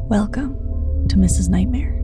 Welcome to Mrs. Nightmare.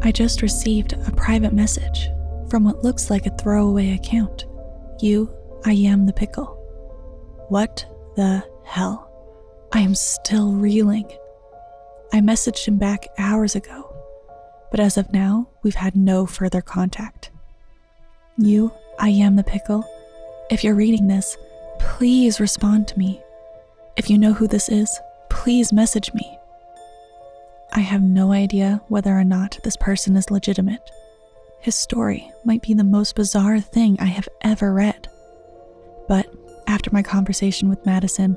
I just received a private message from what looks like a throwaway account. I am the pickle. What the hell? I am still reeling. I messaged him back hours ago, but as of now, we've had no further contact. I am the pickle. If you're reading this, please respond to me. If you know who this is, please message me. I have no idea whether or not this person is legitimate. His story might be the most bizarre thing I have ever read. But after my conversation with Madison,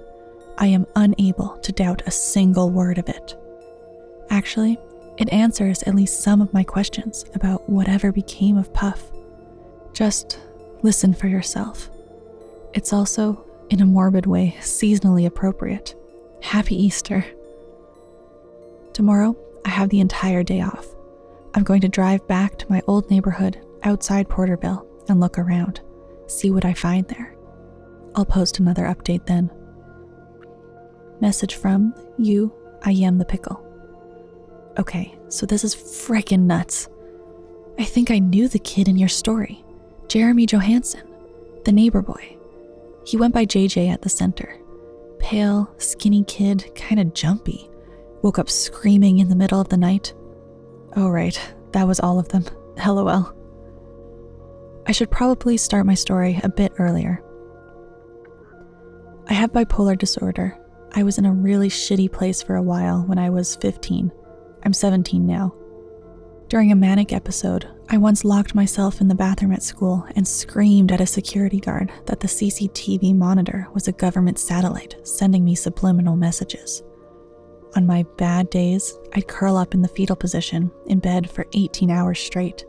I am unable to doubt a single word of it. Actually, it answers at least some of my questions about whatever became of Puff. Just listen for yourself. It's also, in a morbid way, seasonally appropriate. Happy Easter. Tomorrow, I have the entire day off. I'm going to drive back to my old neighborhood outside Porterville and look around, see what I find there. I'll post another update then. Message from I am the pickle. Okay, so this is frickin' nuts. I think I knew the kid in your story, Jeremy Johansson, the neighbor boy. He went by JJ at the center. Pale, skinny kid, kinda jumpy. Woke up screaming in the middle of the night. Oh right, that was all of them. LOL. I should probably start my story a bit earlier. I have bipolar disorder. I was in a really shitty place for a while when I was 15. I'm 17 now. During a manic episode, I once locked myself in the bathroom at school and screamed at a security guard that the CCTV monitor was a government satellite sending me subliminal messages. On my bad days, I'd curl up in the fetal position in bed for 18 hours straight.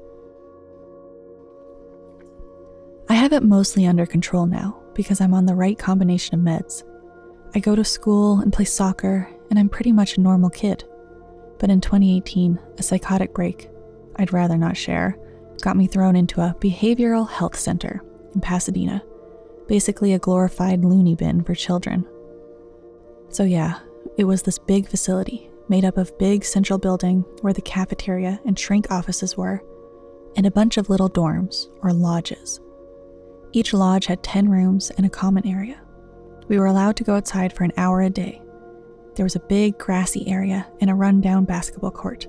I have it mostly under control now because I'm on the right combination of meds. I go to school and play soccer, and I'm pretty much a normal kid. But in 2018, a psychotic break, I'd rather not share, got me thrown into a behavioral health center in Pasadena, basically a glorified loony bin for children. So yeah, it was this big facility made up of big central building where the cafeteria and shrink offices were, and a bunch of little dorms or lodges. Each lodge had 10 rooms and a common area. We were allowed to go outside for an hour a day. There was a big grassy area and a rundown basketball court.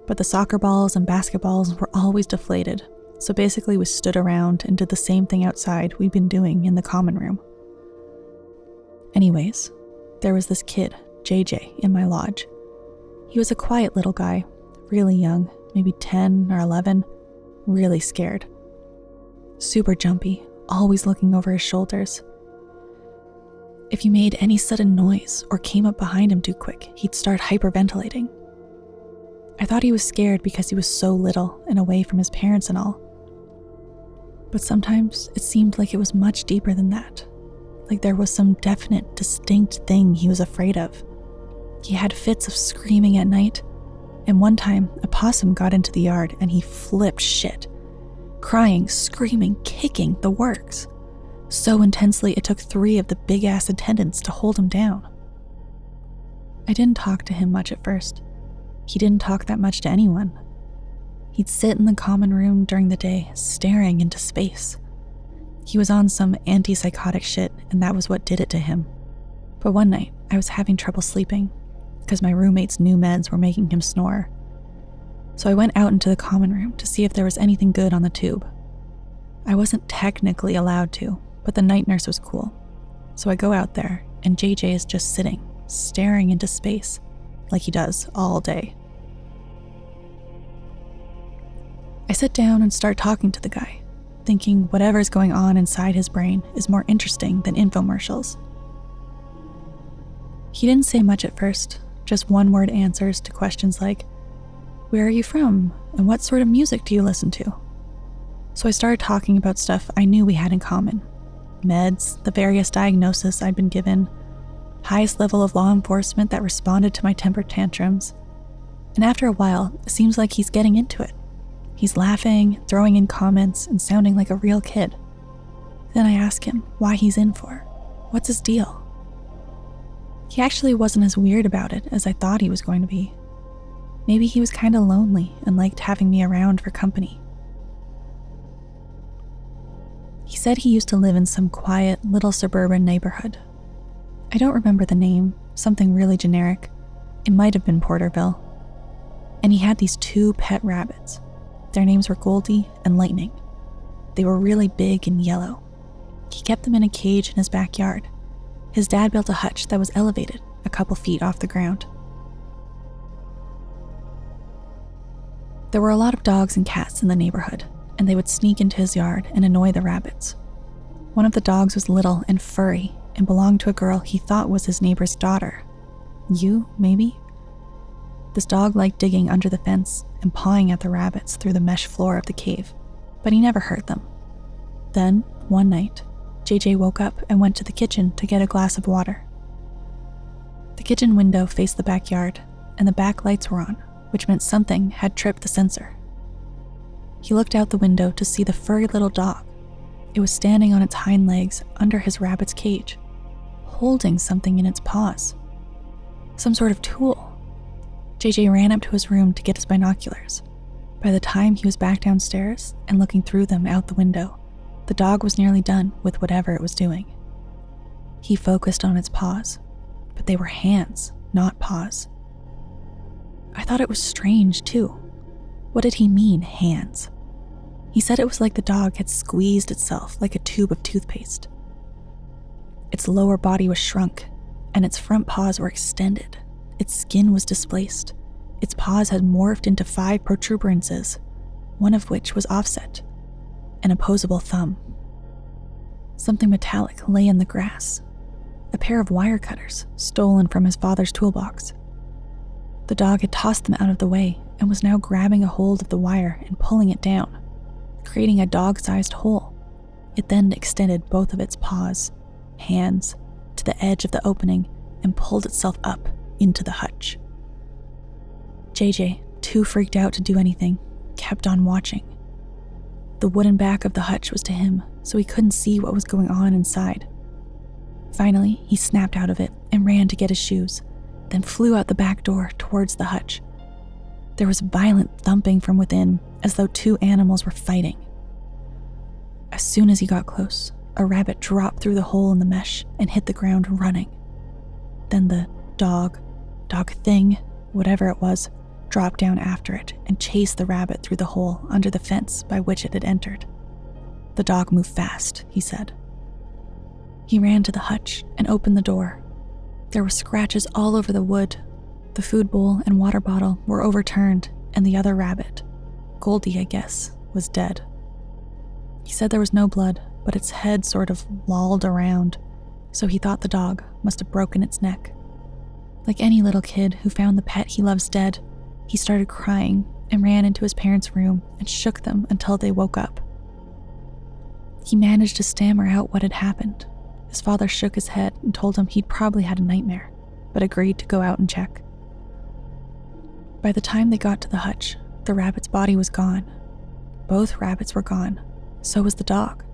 But the soccer balls and basketballs were always deflated, so basically we stood around and did the same thing outside we'd been doing in the common room. Anyways, there was this kid, JJ, in my lodge. He was a quiet little guy, really young, maybe 10 or 11, really scared. Super jumpy, always looking over his shoulders. If you made any sudden noise or came up behind him too quick, he'd start hyperventilating. I thought he was scared because he was so little and away from his parents and all. But sometimes it seemed like it was much deeper than that. Like there was some definite, distinct thing he was afraid of. He had fits of screaming at night, and one time a possum got into the yard and he flipped shit. Crying, screaming, kicking, the works. So intensely it took 3 of the big-ass attendants to hold him down. I didn't talk to him much at first. He didn't talk that much to anyone. He'd sit in the common room during the day, staring into space. He was on some antipsychotic shit, and that was what did it to him. But one night, I was having trouble sleeping, because my roommate's new meds were making him snore. So I went out into the common room to see if there was anything good on the tube. I wasn't technically allowed to, but the night nurse was cool. So I go out there, and JJ is just sitting, staring into space, like he does all day. I sit down and start talking to the guy, thinking whatever's going on inside his brain is more interesting than infomercials. He didn't say much at first, just one-word answers to questions like, "Where are you from? And what sort of music do you listen to?" So I started talking about stuff I knew we had in common. Meds, the various diagnoses I'd been given, highest level of law enforcement that responded to my temper tantrums. And after a while, it seems like he's getting into it. He's laughing, throwing in comments, and sounding like a real kid. Then I ask him why he's in for. What's his deal? He actually wasn't as weird about it as I thought he was going to be. Maybe he was kind of lonely and liked having me around for company. He said he used to live in some quiet, little suburban neighborhood. I don't remember the name, something really generic. It might have been Porterville. And he had these 2 pet rabbits. Their names were Goldie and Lightning. They were really big and yellow. He kept them in a cage in his backyard. His dad built a hutch that was elevated a couple feet off the ground. There were a lot of dogs and cats in the neighborhood, and they would sneak into his yard and annoy the rabbits. One of the dogs was little and furry and belonged to a girl he thought was his neighbor's daughter. You, maybe? This dog liked digging under the fence and pawing at the rabbits through the mesh floor of the cave, but he never hurt them. Then, one night, JJ woke up and went to the kitchen to get a glass of water. The kitchen window faced the backyard, and the back lights were on, which meant something had tripped the sensor. He looked out the window to see the furry little dog. It was standing on its hind legs under his rabbit's cage, holding something in its paws. Some sort of tool. JJ ran up to his room to get his binoculars. By the time he was back downstairs and looking through them out the window, the dog was nearly done with whatever it was doing. He focused on its paws, but they were hands, not paws. I thought it was strange, too. What did he mean, hands? He said it was like the dog had squeezed itself like a tube of toothpaste. Its lower body was shrunk, and its front paws were extended. Its skin was displaced. Its paws had morphed into 5 protuberances, one of which was offset, an opposable thumb. Something metallic lay in the grass, a pair of wire cutters stolen from his father's toolbox. The dog had tossed them out of the way and was now grabbing a hold of the wire and pulling it down, creating a dog-sized hole. It then extended both of its paws, hands, to the edge of the opening and pulled itself up into the hutch. JJ, too freaked out to do anything, kept on watching. The wooden back of the hutch was to him, so he couldn't see what was going on inside. Finally, he snapped out of it and ran to get his shoes, then flew out the back door towards the hutch. There was violent thumping from within, as though 2 animals were fighting. As soon as he got close, a rabbit dropped through the hole in the mesh and hit the ground running. Then the dog thing, whatever it was, dropped down after it and chased the rabbit through the hole under the fence by which it had entered. The dog moved fast, he said. He ran to the hutch and opened the door. There were scratches all over the wood. The food bowl and water bottle were overturned, and the other rabbit, Goldie I guess, was dead. He said there was no blood, but its head sort of lolled around, so he thought the dog must have broken its neck. Like any little kid who found the pet he loves dead, he started crying and ran into his parents' room and shook them until they woke up. He managed to stammer out what had happened. His father shook his head and told him he'd probably had a nightmare, but agreed to go out and check. By the time they got to the hutch, the rabbit's body was gone. Both rabbits were gone, so was the dog,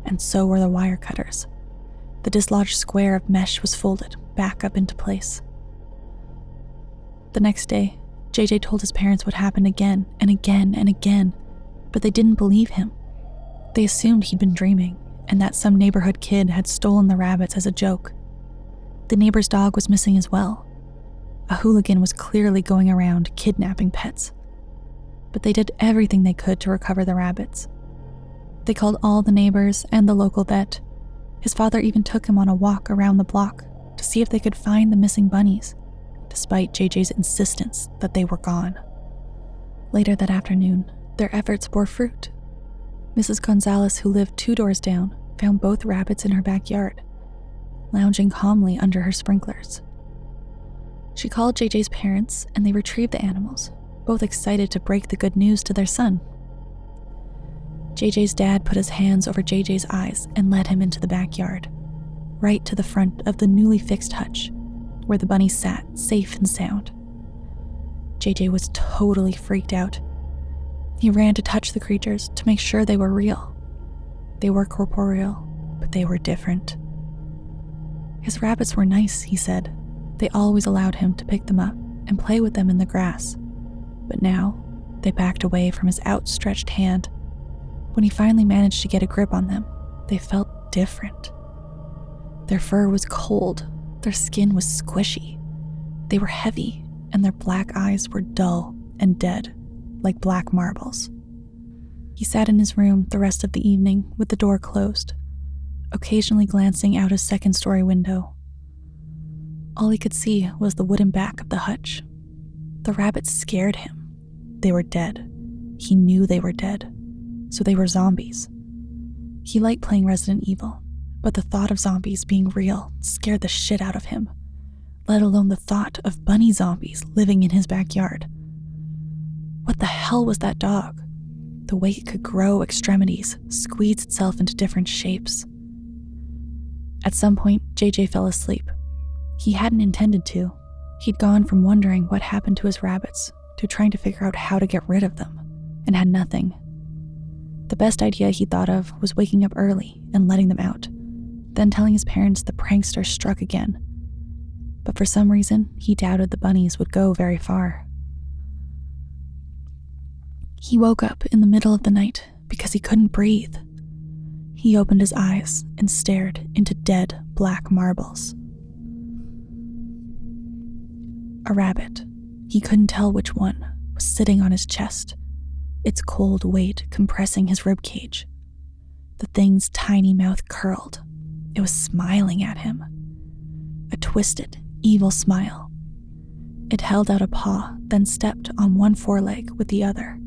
and so were the wire cutters. The dislodged square of mesh was folded back up into place. The next day, JJ told his parents what happened again and again and again, but they didn't believe him. They assumed he'd been dreaming, and that some neighborhood kid had stolen the rabbits as a joke. The neighbor's dog was missing as well. A hooligan was clearly going around kidnapping pets. But they did everything they could to recover the rabbits. They called all the neighbors and the local vet. His father even took him on a walk around the block to see if they could find the missing bunnies, despite JJ's insistence that they were gone. Later that afternoon, their efforts bore fruit. Mrs. Gonzalez, who lived 2 doors down, found both rabbits in her backyard, lounging calmly under her sprinklers. She called JJ's parents and they retrieved the animals, both excited to break the good news to their son. JJ's dad put his hands over JJ's eyes and led him into the backyard, right to the front of the newly fixed hutch, where the bunnies sat safe and sound. JJ was totally freaked out. He ran to touch the creatures to make sure they were real. They were corporeal, but they were different. His rabbits were nice, he said, They always allowed him to pick them up and play with them in the grass, but now they backed away from his outstretched hand. When he finally managed to get a grip on them, they felt different. Their fur was cold, their skin was squishy. They were heavy, and their black eyes were dull and dead, like black marbles. He sat in his room the rest of the evening with the door closed, occasionally glancing out his second-story window. All he could see was the wooden back of the hutch. The rabbits scared him. They were dead. He knew they were dead, so they were zombies. He liked playing Resident Evil, but the thought of zombies being real scared the shit out of him, let alone the thought of bunny zombies living in his backyard. What the hell was that dog? The way it could grow extremities, squeeze itself into different shapes. At some point, JJ fell asleep. He hadn't intended to. He'd gone from wondering what happened to his rabbits to trying to figure out how to get rid of them, and had nothing. The best idea he thought of was waking up early and letting them out, then telling his parents the prankster struck again. But for some reason, he doubted the bunnies would go very far. He woke up in the middle of the night because he couldn't breathe. He opened his eyes and stared into dead black marbles. A rabbit, he couldn't tell which one, was sitting on his chest, its cold weight compressing his ribcage. The thing's tiny mouth curled. It was smiling at him. A twisted, evil smile. It held out a paw, then stepped on one foreleg with the other.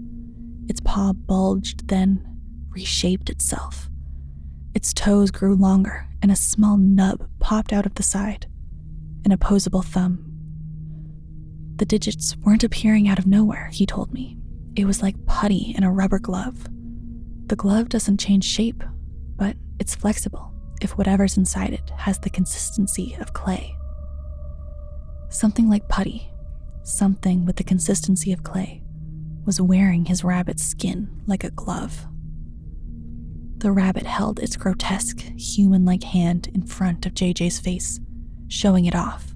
Its paw bulged, then reshaped itself. Its toes grew longer, and a small nub popped out of the side. An opposable thumb. The digits weren't appearing out of nowhere, he told me. It was like putty in a rubber glove. The glove doesn't change shape, but it's flexible if whatever's inside it has the consistency of clay. Something like putty, something with the consistency of clay, was wearing his rabbit's skin like a glove. The rabbit held its grotesque, human-like hand in front of JJ's face, showing it off.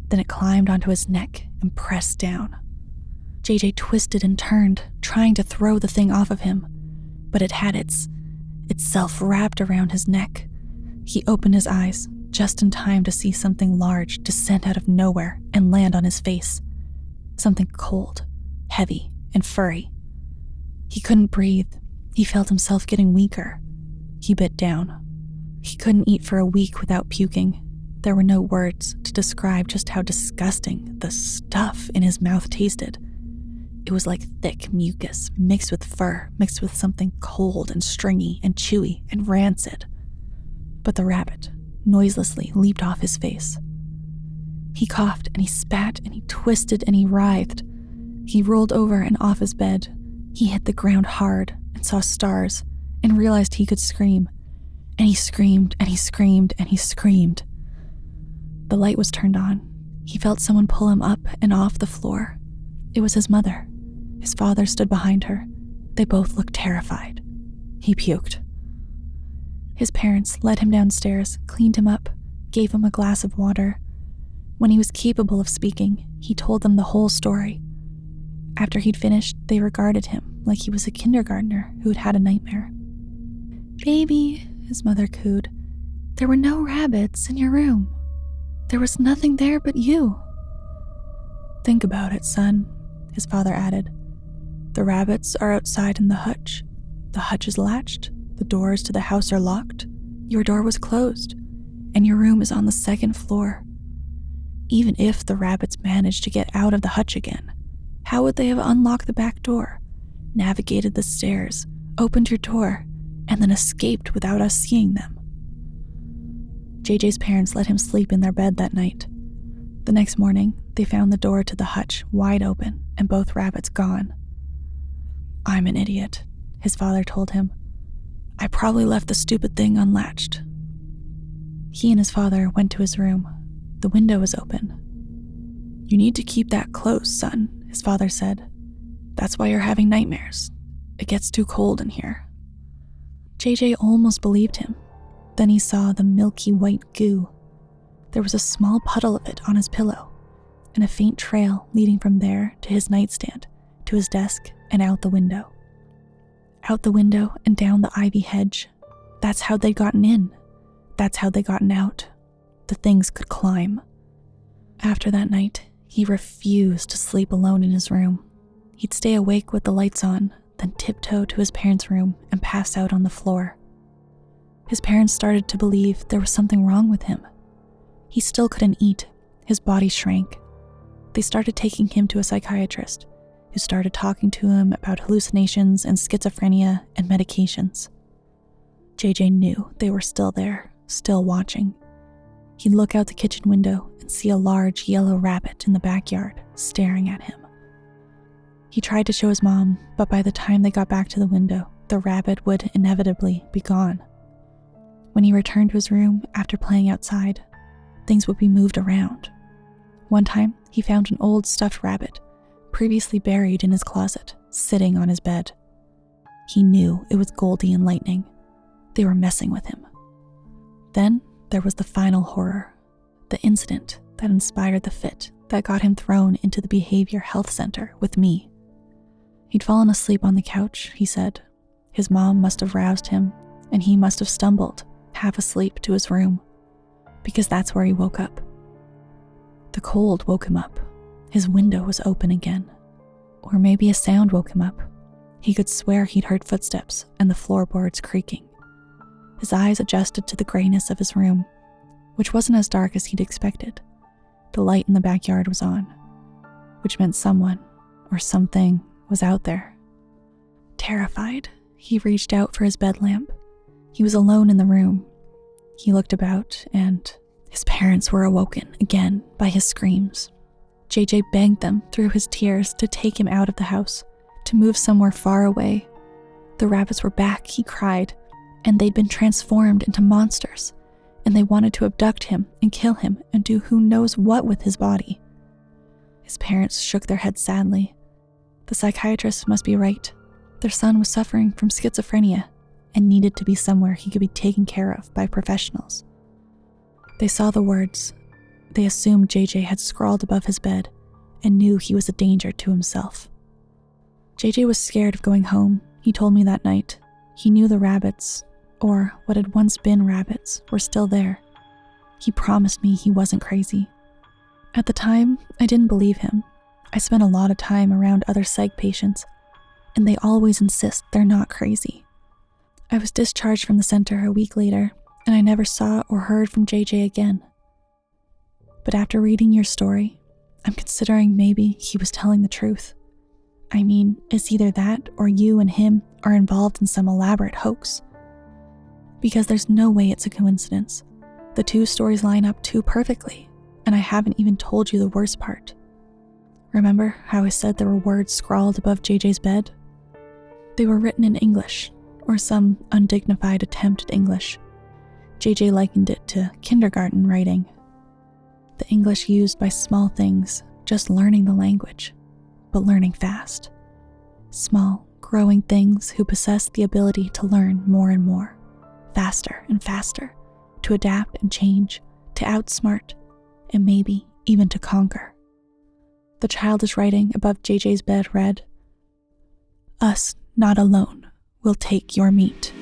Then it climbed onto his neck and pressed down. JJ twisted and turned, trying to throw the thing off of him, but it had itself wrapped around his neck. He opened his eyes just in time to see something large descend out of nowhere and land on his face. Something cold, heavy, and furry. He couldn't breathe. He felt himself getting weaker. He bit down. He couldn't eat for a week without puking. There were no words to describe just how disgusting the stuff in his mouth tasted. It was like thick mucus mixed with fur, mixed with something cold and stringy and chewy and rancid. But the rabbit noiselessly leaped off his face. He coughed and he spat and he twisted and he writhed. He rolled over and off his bed. He hit the ground hard and saw stars and realized he could scream. And he screamed and he screamed and he screamed. The light was turned on. He felt someone pull him up and off the floor. It was his mother. His father stood behind her. They both looked terrified. He puked. His parents led him downstairs, cleaned him up, gave him a glass of water. When he was capable of speaking, he told them the whole story. After he'd finished, they regarded him like he was a kindergartner who'd had a nightmare. "Baby," his mother cooed, "there were no rabbits in your room. There was nothing there but you." "Think about it, son," his father added. "The rabbits are outside in the hutch. The hutch is latched. The doors to the house are locked. Your door was closed, and your room is on the second floor. Even if the rabbits managed to get out of the hutch again, how would they have unlocked the back door, navigated the stairs, opened your door, and then escaped without us seeing them?" JJ's parents let him sleep in their bed that night. The next morning, they found the door to the hutch wide open and both rabbits gone. "I'm an idiot," his father told him. "I probably left the stupid thing unlatched." He and his father went to his room. The window was open. "You need to keep that closed, son," his father said. "That's why you're having nightmares. It gets too cold in here." JJ almost believed him. Then he saw the milky white goo. There was a small puddle of it on his pillow, and a faint trail leading from there to his nightstand, to his desk, and out the window. Out the window and down the ivy hedge. That's how they'd gotten in. That's how they'd gotten out. The things could climb. After that night, he refused to sleep alone in his room. He'd stay awake with the lights on, then tiptoe to his parents' room and pass out on the floor. His parents started to believe there was something wrong with him. He still couldn't eat. His body shrank. They started taking him to a psychiatrist, who started talking to him about hallucinations and schizophrenia and medications. JJ knew they were still there, still watching. He'd look out the kitchen window and see a large yellow rabbit in the backyard staring at him. He tried to show his mom, but by the time they got back to the window, the rabbit would inevitably be gone. When he returned to his room after playing outside, things would be moved around. One time, he found an old stuffed rabbit, previously buried in his closet, sitting on his bed. He knew it was Goldie and Lightning. They were messing with him. Then there was the final horror, the incident that inspired the fit that got him thrown into the behavior health center with me. He'd fallen asleep on the couch, he said. His mom must have roused him, and he must have stumbled, half asleep, to his room, because that's where he woke up. The cold woke him up. His window was open again. Or maybe a sound woke him up. He could swear he'd heard footsteps and the floorboards creaking. His eyes adjusted to the grayness of his room, which wasn't as dark as he'd expected. The light in the backyard was on, which meant someone or something was out there. Terrified, he reached out for his bed lamp. He was alone in the room. He looked about, and his parents were awoken again by his screams. JJ begged them through his tears to take him out of the house, to move somewhere far away. The rabbits were back, he cried, and they'd been transformed into monsters, and they wanted to abduct him and kill him and do who knows what with his body. His parents shook their heads sadly. The psychiatrist must be right. Their son was suffering from schizophrenia and needed to be somewhere he could be taken care of by professionals. They saw the words. They assumed JJ had scrawled above his bed and knew he was a danger to himself. JJ was scared of going home, he told me that night. He knew the rabbits, or what had once been rabbits, were still there. He promised me he wasn't crazy. At the time, I didn't believe him. I spent a lot of time around other psych patients, and they always insist they're not crazy. I was discharged from the center a week later, and I never saw or heard from JJ again. But after reading your story, I'm considering maybe he was telling the truth. I mean, it's either that or you and him are involved in some elaborate hoax. Because there's no way it's a coincidence. The two stories line up too perfectly, and I haven't even told you the worst part. Remember how I said there were words scrawled above JJ's bed? They were written in English, or some undignified attempt at English. JJ likened it to kindergarten writing. The English used by small things, just learning the language, but learning fast. Small, growing things who possess the ability to learn more and more, faster and faster, to adapt and change, to outsmart, and maybe even to conquer. The childish writing above JJ's bed read, "Us not alone will take your meat."